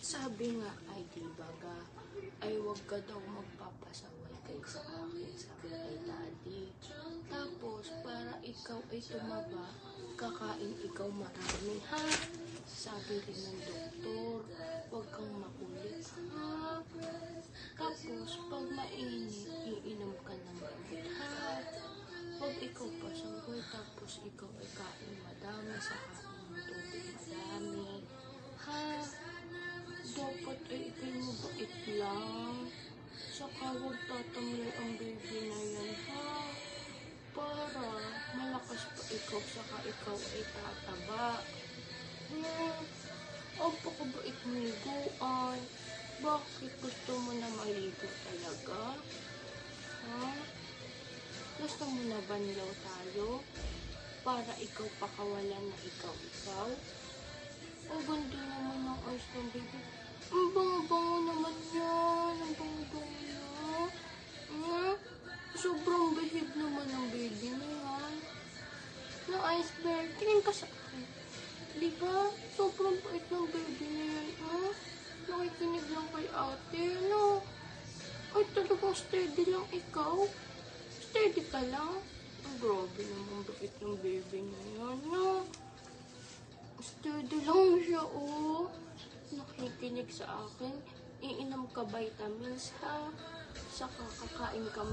Sabi nga ay dibaga, ay wag ka daw magpapasaway kay sa akin, sabi kay daddy. Tapos para ikaw ay tumaba, kakain ikaw marami ha. Sabi rin ng doktor, wag kang makulit ha. Tapos pag mainit, iinom ka ng gamot ha. Wag ikaw pasaway, tapos ikaw ay kain madami, sa kain ng tubig madami ha. Dapat ay ikay mabait lang. Saka huwag tatamlay ang baby na yan ha. Para malakas pa ikaw, saka ikaw ay tataba. Ang pakabait mo liguan. Bakit gusto mo na maligo talaga? Ha? Gusto mo na banlaw tayo? Para ikaw pakawalan na ikaw? Ang ganda naman ng eyes ng baby. Ang bango-bango naman yan. Ang bango-bango niya. Sobrang behave naman ng baby na yan. Na iceberg. Tingin ka sa akin. Diba? Sobrang bait ng baby na yan. Nakikinig lang kay ate. No? Ay, talagang steady lang ikaw. Steady ka lang. Ang grabe naman bait ng baby na yan. No? Steady lang siya, oh. Nakikinig sa akin. Iinom ka vitamins, ha? Saka kakain ka